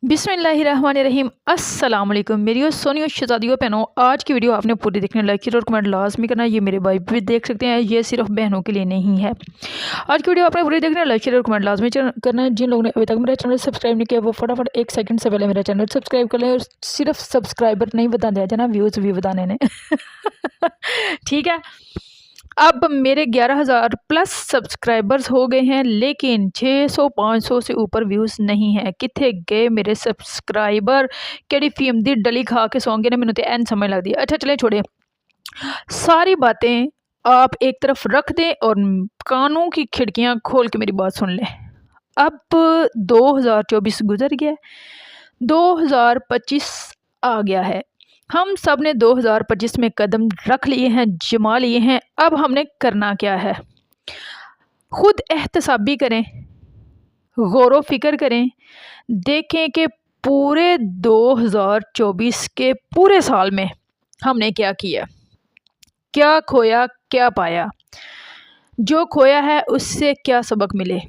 बिस्मिल्लाहिर्रहमानिर्रहीम। अस्सलाम वालेकुम मेरी सोनियो शहजादियों बहनों, आज की वीडियो आपने पूरी देखने, लाइक और कमेंट लाजमी करना। ये मेरे भाई भी देख सकते हैं, ये सिर्फ बहनों के लिए नहीं है। आज की वीडियो आपने पूरी देखने, लाइक और कमेंट लाजमी करना। जिन लोगों ने अभी तक मेरा चैनल सब्सक्राइब नहीं किया वो फटाफट 1 सेकंड से पहले मेरा चैनल सब्सक्राइब कर लें। और सिर्फ सब्सक्राइबर नहीं बता दिया जाना, व्यूज़ भी बताने ने ठीक है। अब मेरे 11,000 प्लस सब्सक्राइबर्स हो गए हैं, लेकिन 600-500 से ऊपर व्यूज़ नहीं है। कितने गए मेरे सब्सक्राइबर? केड़ी फीम दी डली खा के सौंगे ने, मैंने तो एन समझ लगती है। अच्छा चले छोड़े, सारी बातें आप एक तरफ रख दें और कानों की खिड़कियां खोल के मेरी बात सुन लें। अब 2024 गुजर गया, 2025 आ गया है। हम सब ने 2025 में कदम रख लिए हैं, जमा लिए हैं। अब हमने करना क्या है? खुद एहतसाबी करें, गौर फिक्र करें, देखें कि पूरे 2024 के पूरे साल में हमने क्या किया, क्या खोया, क्या पाया, जो खोया है उससे क्या सबक मिले,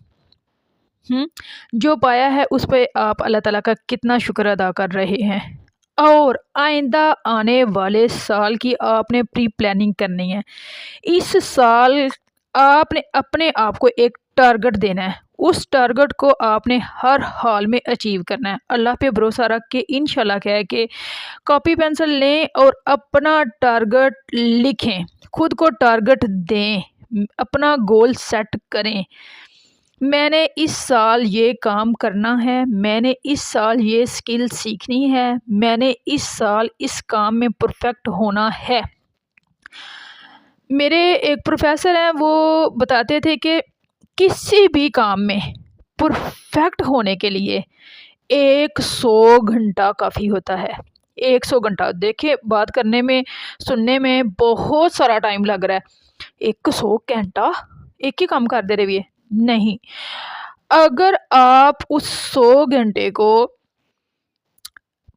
जो पाया है उस पर आप अल्लाह ताला का कितना शुक्र अदा कर रहे हैं। और आइंदा आने वाले साल की आपने प्री प्लानिंग करनी है। इस साल आपने अपने आप को एक टारगेट देना है, उस टारगेट को आपने हर हाल में अचीव करना है। अल्लाह पे भरोसा रख के इंशाल्लाह क्या है कि कॉपी पेंसिल लें और अपना टारगेट लिखें, खुद को टारगेट दें, अपना गोल सेट करें। मैंने इस साल ये काम करना है, मैंने इस साल ये स्किल सीखनी है, मैंने इस साल इस काम में परफेक्ट होना है। मेरे एक प्रोफेसर हैं, वो बताते थे कि किसी भी काम में परफेक्ट होने के लिए 100 घंटा काफ़ी होता है। 100 घंटा, देखिए बात करने में, सुनने में बहुत सारा टाइम लग रहा है। 100 घंटा एक ही काम कर दे रहे नहीं। अगर आप उस 100 घंटे को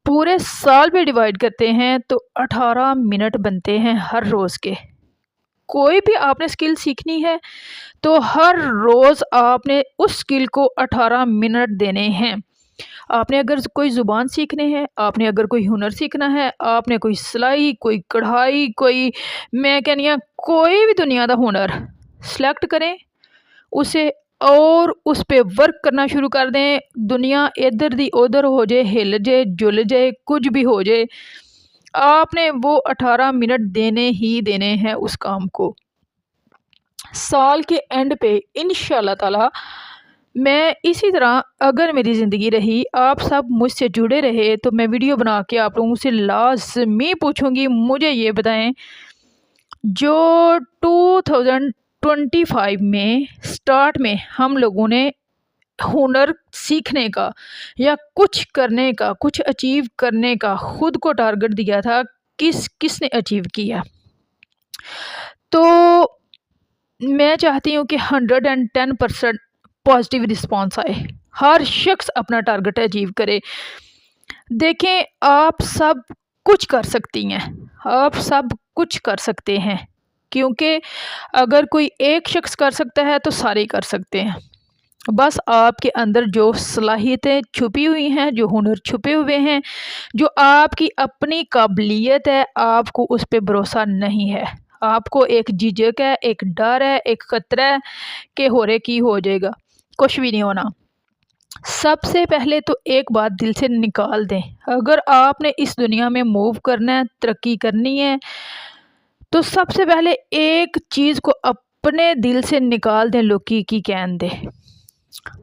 पूरे साल में डिवाइड करते हैं तो 18 मिनट बनते हैं हर रोज़ के। कोई भी आपने स्किल सीखनी है तो हर रोज़ आपने उस स्किल को 18 मिनट देने हैं। आपने अगर कोई ज़ुबान सीखने हैं, आपने अगर कोई हुनर सीखना है, आपने कोई सिलाई, कोई कढ़ाई, कोई, मैं कहनी हाँ, कोई भी दुनिया का हुनर सिलेक्ट करें उसे और उस पर वर्क करना शुरू कर दें। दुनिया इधर दी उधर हो जाए, हिल जाए, जुल जाए, कुछ भी हो जाए, आपने वो 18 मिनट देने ही देने हैं उस काम को। साल के एंड पे इंशाल्लाह ताला मैं इसी तरह, अगर मेरी ज़िंदगी रही, आप सब मुझसे जुड़े रहे, तो मैं वीडियो बना के आप लोगों से लाजमी पूछूंगी, मुझे ये बताएं, जो 2025 में स्टार्ट में हम लोगों ने हुनर सीखने का या कुछ करने का, कुछ अचीव करने का खुद को टारगेट दिया था, किसने अचीव किया? तो मैं चाहती हूँ कि 110% पॉजिटिव रिस्पॉन्स आए, हर शख्स अपना टारगेट अचीव करे। देखें, आप सब कुछ कर सकती हैं, आप सब कुछ कर सकते हैं, क्योंकि अगर कोई एक शख्स कर सकता है तो सारे कर सकते हैं। बस आपके अंदर जो सलाहियतें छुपी हुई हैं, जो हुनर छुपे हुए हैं, जो आपकी अपनी काबिलियत है, आपको उस पर भरोसा नहीं है, आपको एक झिझक है, एक डर है, एक खतरा है कि हो रहे की हो जाएगा। कुछ भी नहीं होना। सबसे पहले तो एक बात दिल से निकाल दें, अगर आपने इस दुनिया में मूव करना है, तरक्की करनी है, तो सबसे पहले एक चीज़ को अपने दिल से निकाल दें, लोग की कहन दें,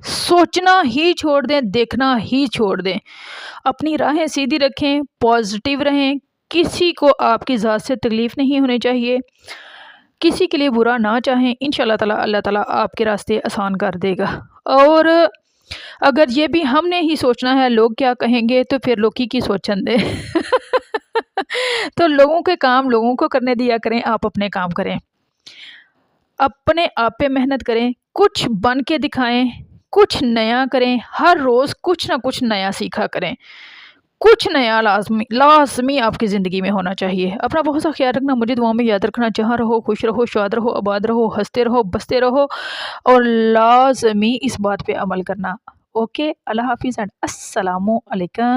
सोचना ही छोड़ दें, देखना ही छोड़ दें, अपनी राहें सीधी रखें, पॉजिटिव रहें। किसी को आपकी ज़ात से तकलीफ़ नहीं होनी चाहिए, किसी के लिए बुरा ना चाहें। इंशाल्लाह ताला अल्लाह ताला आपके रास्ते आसान कर देगा। और अगर ये भी हमने ही सोचना है लोग क्या कहेंगे, तो फिर लोग की सोचन दे तो लोगों के काम लोगों को करने दिया करें, आप अपने काम करें, अपने आप पे मेहनत करें, कुछ बन के दिखाएं, कुछ नया करें, हर रोज़ कुछ ना कुछ नया सीखा करें, कुछ नया लाजमी आपकी ज़िंदगी में होना चाहिए। अपना बहुत सा ख्याल रखना, मुझे दुआ में याद रखना। जहाँ रहो खुश रहो, शाद रहो, आबाद रहो, हंसते रहो, बसते रहो, और लाजमी इस बात पे अमल करना। اوکے، اللہ حافظ اینڈ السلام علیکم.